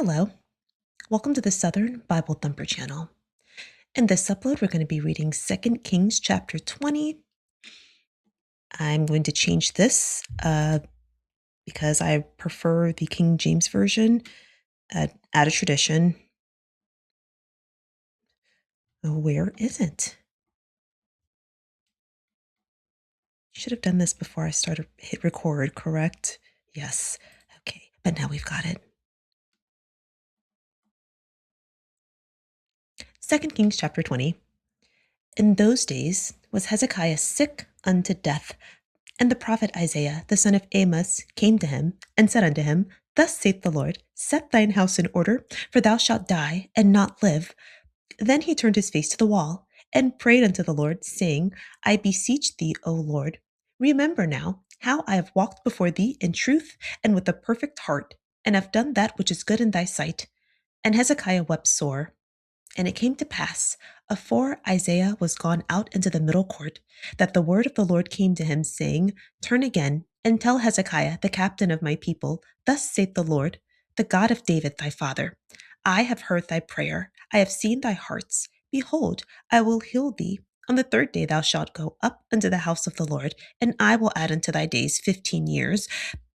Hello, welcome to the Southern Bible Thumper channel. In this upload, we're going to be reading 2 Kings chapter 20. I'm going to change this because I prefer the King James Version out of tradition. Where is it? Should have done this before I hit record, correct? Yes. Okay, but now we've got it. 2 Kings chapter 20. In those days was Hezekiah sick unto death. And the prophet Isaiah, the son of Amos, came to him and said unto him, Thus saith the Lord, Set thine house in order, for thou shalt die and not live. Then he turned his face to the wall and prayed unto the Lord, saying, I beseech thee, O Lord, remember now how I have walked before thee in truth and with a perfect heart, and have done that which is good in thy sight. And Hezekiah wept sore. And it came to pass, afore Isaiah was gone out into the middle court, that the word of the Lord came to him, saying, Turn again, and tell Hezekiah, the captain of my people, Thus saith the Lord, the God of David thy father, I have heard thy prayer, I have seen thy hearts. Behold, I will heal thee. On the third day thou shalt go up unto the house of the Lord, and I will add unto thy days 15 years.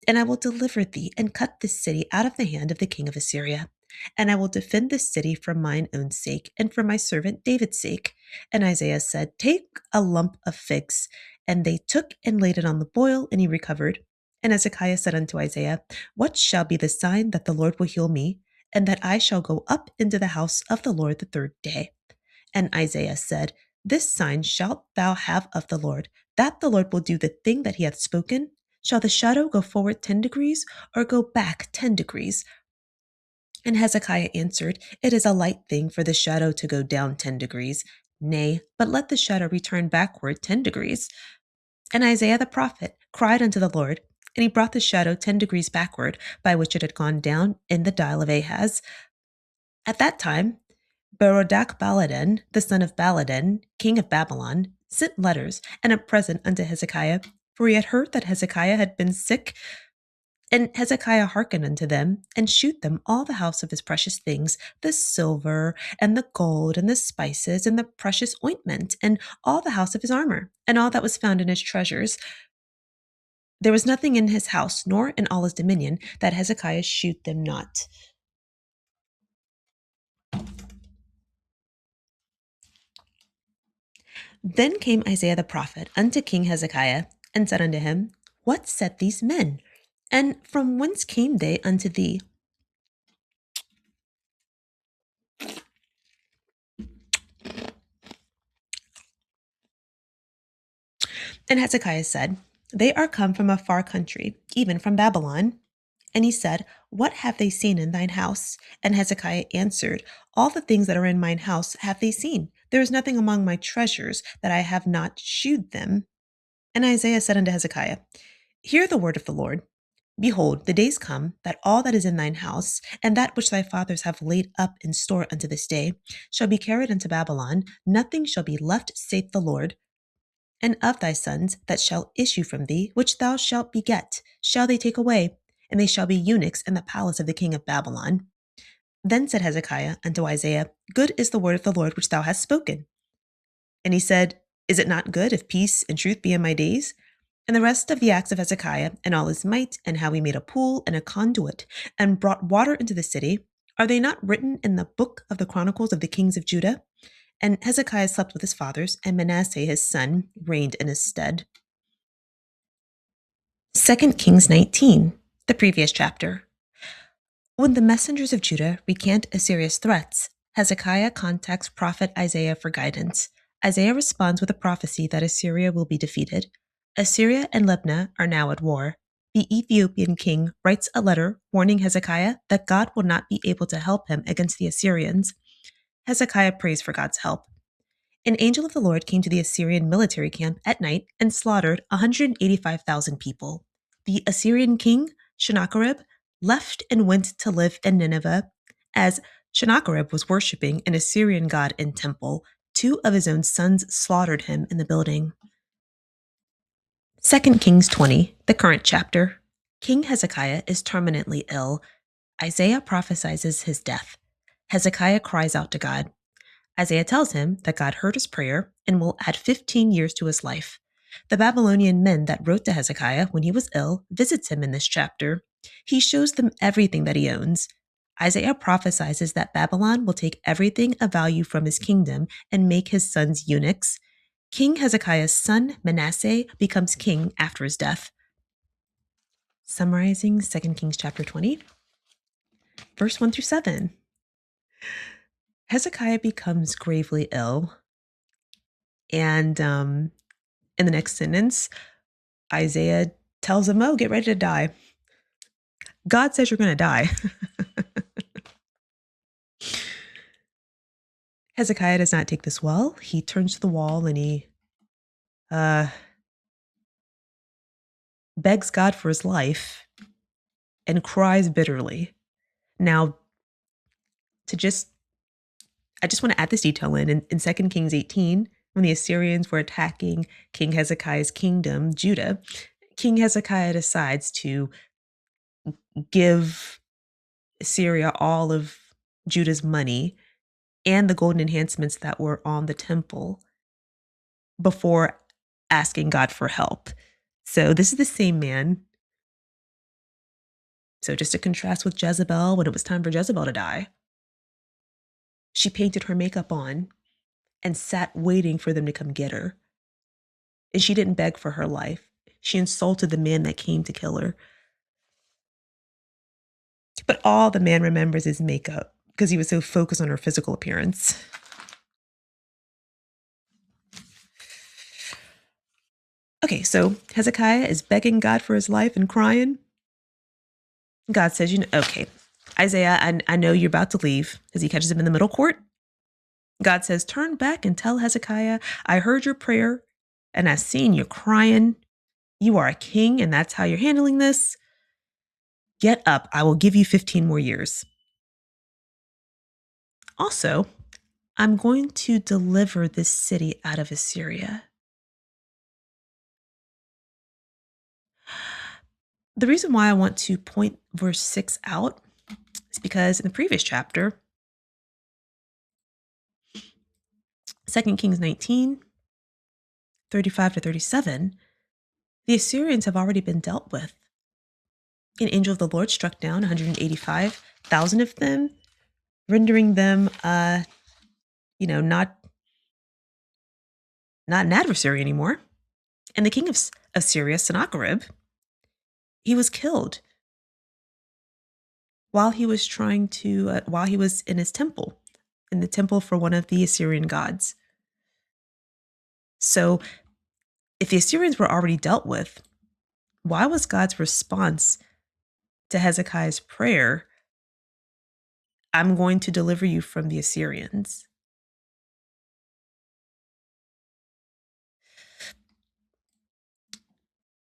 And I will deliver thee, and cut this city out of the hand of the king of Assyria. And I will defend this city for mine own sake, and for my servant David's sake. And Isaiah said, Take a lump of figs. And they took and laid it on the boil, and he recovered. And Hezekiah said unto Isaiah, What shall be the sign that the Lord will heal me, and that I shall go up into the house of the Lord the third day? And Isaiah said, This sign shalt thou have of the Lord, that the Lord will do the thing that he hath spoken. Shall the shadow go forward 10 degrees, or go back 10 degrees? And Hezekiah answered, It is a light thing for the shadow to go down 10 degrees. Nay, but let the shadow return backward 10 degrees. And Isaiah the prophet cried unto the Lord, and he brought the shadow 10 degrees backward, by which it had gone down in the dial of Ahaz. At that time, Berodach Baladan, the son of Baladan, king of Babylon, sent letters and a present unto Hezekiah, for he had heard that Hezekiah had been sick. And Hezekiah hearkened unto them, and shewed them all the house of his precious things, the silver, and the gold, and the spices, and the precious ointment, and all the house of his armor, and all that was found in his treasures. There was nothing in his house, nor in all his dominion, that Hezekiah shewed them not. Then came Isaiah the prophet unto King Hezekiah, and said unto him, What said these men? And from whence came they unto thee? And Hezekiah said, They are come from a far country, even from Babylon. And he said, What have they seen in thine house? And Hezekiah answered, All the things that are in mine house have they seen. There is nothing among my treasures that I have not shewed them. And Isaiah said unto Hezekiah, Hear the word of the Lord. Behold, the days come that all that is in thine house, and that which thy fathers have laid up in store unto this day, shall be carried unto Babylon. Nothing shall be left, saith the Lord. And of thy sons that shall issue from thee, which thou shalt beget, shall they take away, and they shall be eunuchs in the palace of the king of Babylon. Then said Hezekiah unto Isaiah, Good is the word of the Lord which thou hast spoken. And he said, Is it not good if peace and truth be in my days? And the rest of the acts of Hezekiah, and all his might, and how he made a pool and a conduit, and brought water into the city, are they not written in the book of the chronicles of the kings of Judah? And Hezekiah slept with his fathers, and Manasseh his son reigned in his stead. 2 Kings 19, the previous chapter. When the messengers of Judah recant Assyria's threats, Hezekiah contacts prophet Isaiah for guidance. Isaiah responds with a prophecy that Assyria will be defeated. Assyria and Libnah are now at war. The Ethiopian king writes a letter warning Hezekiah that God will not be able to help him against the Assyrians. Hezekiah prays for God's help. An angel of the Lord came to the Assyrian military camp at night and slaughtered 185,000 people. The Assyrian king, Sennacherib, left and went to live in Nineveh. As Sennacherib was worshipping an Assyrian god in temple, 2 of his own sons slaughtered him in the building. 2 Kings 20, the current chapter. King Hezekiah is terminally ill. Isaiah prophesies his death. Hezekiah cries out to God. Isaiah tells him that God heard his prayer and will add 15 years to his life. The Babylonian men that wrote to Hezekiah when he was ill visits him in this chapter. He shows them everything that he owns. Isaiah prophesies that Babylon will take everything of value from his kingdom and make his sons eunuchs. King Hezekiah's son Manasseh becomes king after his death. Summarizing 2 Kings chapter 20, verse 1 through 7. Hezekiah becomes gravely ill, and in the next sentence, Isaiah tells him, "Oh, get ready to die." God says you're going to die. Hezekiah does not take this well. He turns to the wall and he begs God for his life and cries bitterly. Now, I just want to add this detail in 2 Kings 18, when the Assyrians were attacking King Hezekiah's kingdom, Judah, King Hezekiah decides to give Assyria all of Judah's money and the golden enhancements that were on the temple before asking God for help. So this is the same man. So just to contrast with Jezebel, when it was time for Jezebel to die, she painted her makeup on and sat waiting for them to come get her. And she didn't beg for her life. She insulted the man that came to kill her. But all the man remembers is makeup because he was so focused on her physical appearance. Okay, so Hezekiah is begging God for his life and crying. God says, okay, Isaiah, I know you're about to leave, as he catches him in the middle court. God says, turn back and tell Hezekiah, I heard your prayer and I've seen you crying. You are a king and that's how you're handling this. Get up. I will give you 15 more years. Also, I'm going to deliver this city out of Assyria. The reason why I want to point verse 6 out is because in the previous chapter, 2 Kings 19, 35 to 37, the Assyrians have already been dealt with. An angel of the Lord struck down 185,000 of them, rendering them, not an adversary anymore. And the king of Assyria, Sennacherib, he was killed while he was while he was in his temple, in the temple for one of the Assyrian gods. So if the Assyrians were already dealt with, why was God's response to Hezekiah's prayer, I'm going to deliver you from the Assyrians?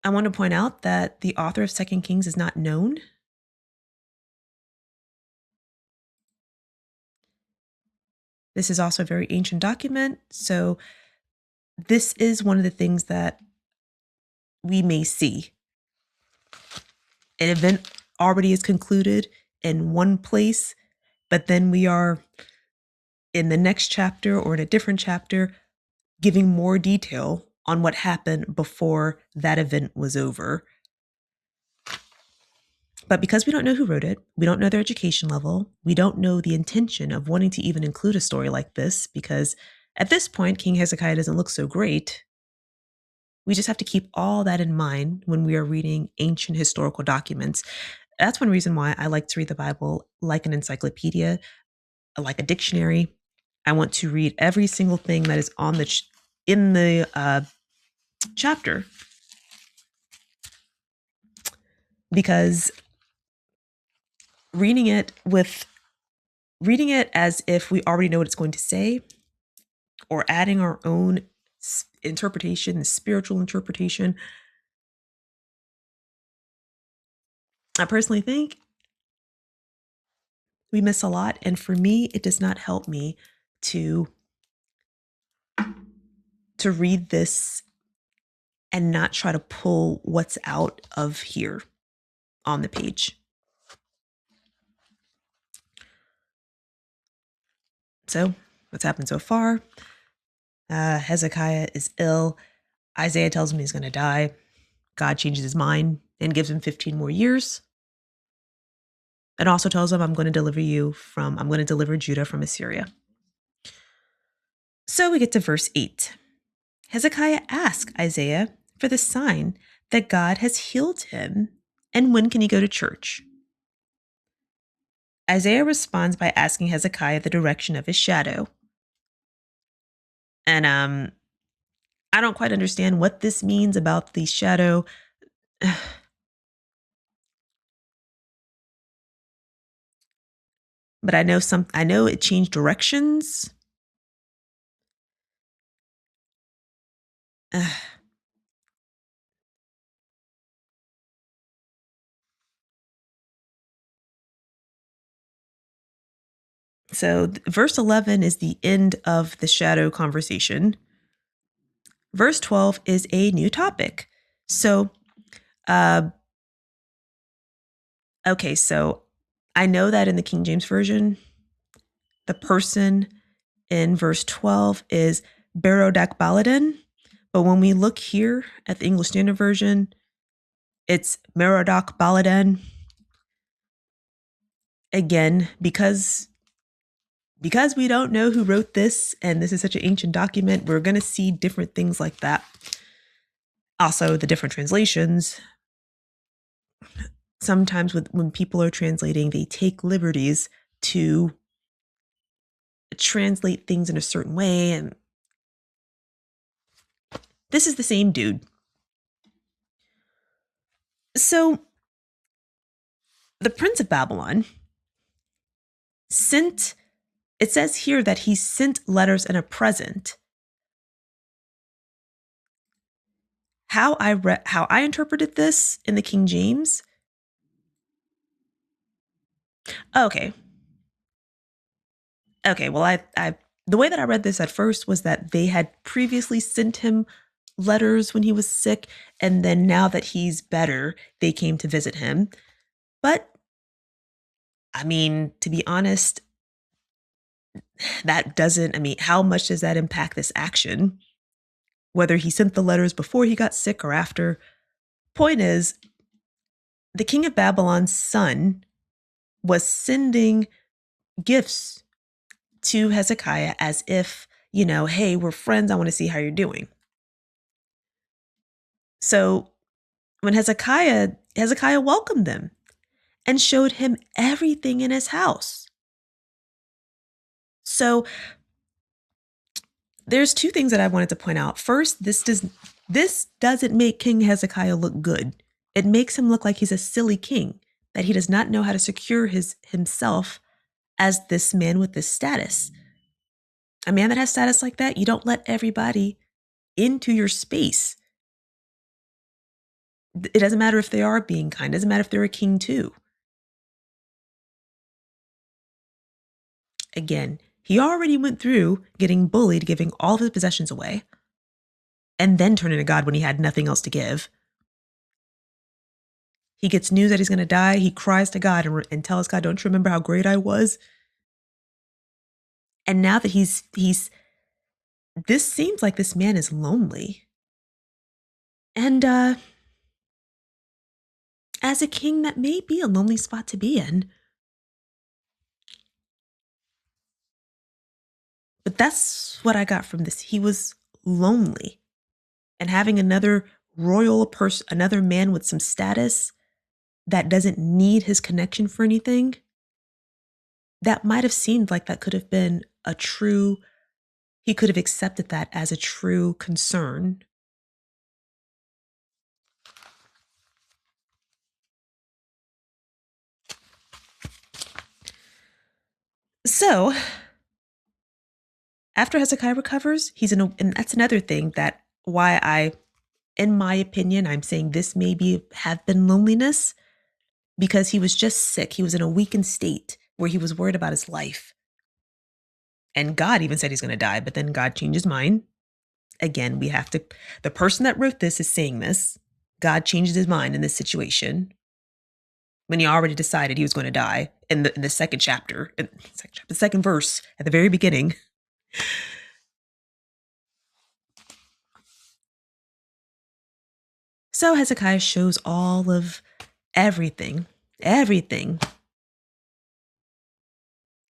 I want to point out that the author of 2 Kings is not known. This is also a very ancient document, so this is one of the things that we may see. An event already is concluded in one place, but then we are in the next chapter or in a different chapter giving more detail on what happened before that event was over. But because we don't know who wrote it, we don't know their education level, we don't know the intention of wanting to even include a story like this, because at this point, King Hezekiah doesn't look so great. We just have to keep all that in mind when we are reading ancient historical documents. That's one reason why I like to read the Bible like an encyclopedia, like a dictionary. I want to read every single thing that is on in the chapter, because reading it as if we already know what it's going to say, or adding our own interpretation, spiritual interpretation, I personally think we miss a lot. And for me, it does not help me to read this and not try to pull what's out of here on the page. So, what's happened so far? Hezekiah is ill. Isaiah tells him he's going to die. God changes his mind and gives him 15 more years. And also tells him, I'm going to deliver Judah from Assyria. So we get to verse 8. Hezekiah asks Isaiah for the sign that God has healed him, and when can he go to church? Isaiah responds by asking Hezekiah the direction of his shadow. And I don't quite understand what this means about the shadow. But I know it changed directions. So verse 11 is the end of the shadow conversation. Verse 12 is a new topic. So, okay, so I know that in the King James Version, the person in verse 12 is Berodak Baladan. But when we look here at the English Standard Version, it's Merodach Baladan. Again, because we don't know who wrote this, and this is such an ancient document, we're going to see different things like that. Also, the different translations. Sometimes when people are translating, they take liberties to translate things in a certain way, and this is the same dude. So, the Prince of Babylon it says here that he sent letters and a present. How I interpreted this in the King James. Okay. Well, I the way that I read this at first was that they had previously sent him letters when he was sick, and then now that he's better, they came to visit him. But I mean, to be honest, how much does that impact this action? Whether he sent the letters before he got sick or after. Point is, the king of Babylon's son was sending gifts to Hezekiah as if, hey, we're friends. I want to see how you're doing. So when Hezekiah welcomed them and showed him everything in his house. So there's two things that I wanted to point out. First, this doesn't make King Hezekiah look good. It makes him look like he's a silly king, that he does not know how to secure himself as this man with this status. A man that has status like that, you don't let everybody into your space. It doesn't matter if they are being kind. It doesn't matter if they're a king too. Again, he already went through getting bullied, giving all of his possessions away, and then turning to God when he had nothing else to give. He gets news that he's going to die. He cries to God and tells God, don't you remember how great I was? And now that this seems like this man is lonely. And as a king, that may be a lonely spot to be in. But that's what I got from this. He was lonely. And having another another man with some status that doesn't need his connection for anything, that might have seemed like that could have been he could have accepted that as a true concern. So, after Hezekiah recovers, and that's another thing in my opinion, I'm saying this have been loneliness, because he was just sick. He was in a weakened state where he was worried about his life. And God even said he's going to die, but then God changed his mind. Again, the person that wrote this is saying this. God changed his mind in this situation when he already decided he was going to die. in the second chapter, the second verse at the very beginning. So Hezekiah shows all of everything.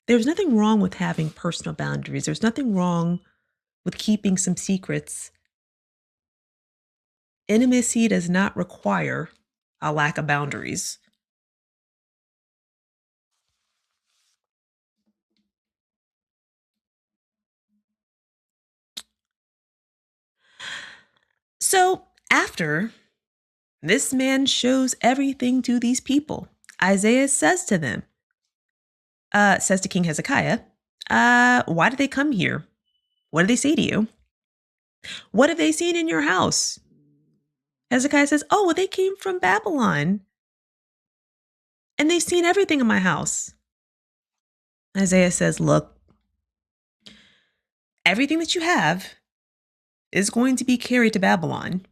There's nothing wrong with having personal boundaries. There's nothing wrong with keeping some secrets. Intimacy does not require a lack of boundaries. So after this man shows everything to these people, Isaiah says to them, says to King Hezekiah, why did they come here? What did they say to you? What have they seen in your house? Hezekiah says, oh, well, they came from Babylon and they've seen everything in my house. Isaiah says, look, everything that you have is going to be carried to Babylon.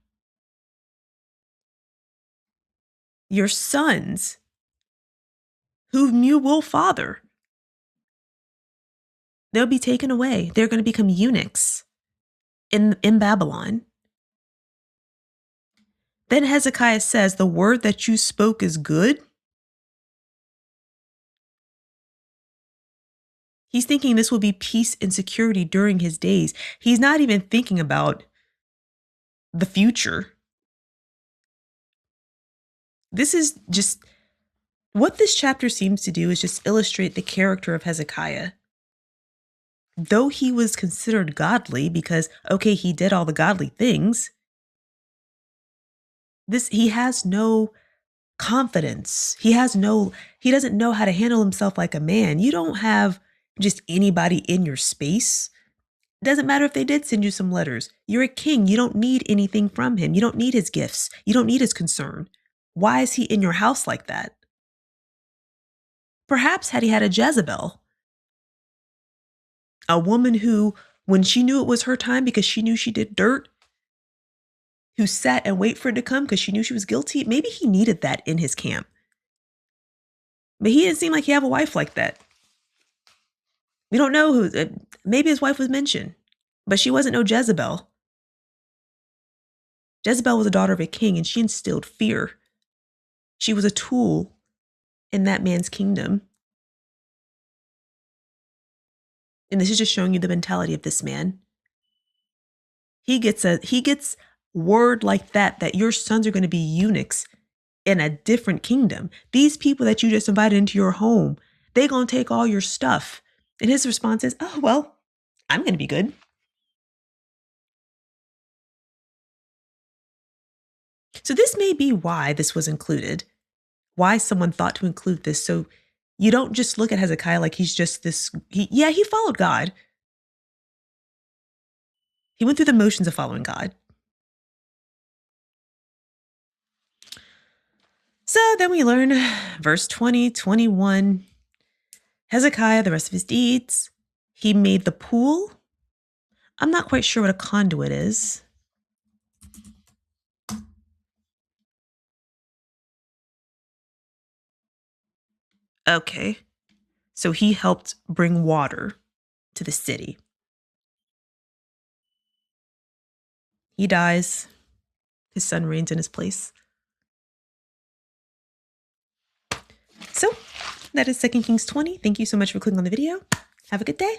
Your sons, whom you will father, they'll be taken away. They're going to become eunuchs in Babylon. Then Hezekiah says, the word that you spoke is good. He's thinking this will be peace and security during his days. He's not even thinking about the future. This is just what this chapter seems to do is just illustrate the character of Hezekiah. Though he was considered godly because, okay, he did all the godly things, he has no confidence. He doesn't know how to handle himself like a man. You don't have just anybody in your space. It doesn't matter if they did send you some letters. You're a king. You don't need anything from him. You don't need his gifts. You don't need his concern. Why is he in your house like that? Perhaps had he had a Jezebel, a woman who, when she knew it was her time because she knew she did dirt, who sat and wait for it to come because she knew she was guilty, maybe he needed that in his camp. But he didn't seem like he had a wife like that. We don't know who, maybe his wife was mentioned, but she wasn't no Jezebel. Jezebel was a daughter of a king and she instilled fear. She was a tool in that man's kingdom. And this is just showing you the mentality of this man. He gets word like that your sons are going to be eunuchs in a different kingdom. These people that you just invited into your home, they're going to take all your stuff. And his response is, oh, well, I'm going to be good. So this may be why this was included, why someone thought to include this. So you don't just look at Hezekiah like he's just this. He followed God. He went through the motions of following God. So then we learn verse 20, 21, Hezekiah, the rest of his deeds. He made the pool. I'm not quite sure what a conduit is. Okay. So he helped bring water to the city. He dies. His son reigns in his place. So that is 2 Kings 20. Thank you so much for clicking on the video. Have a good day.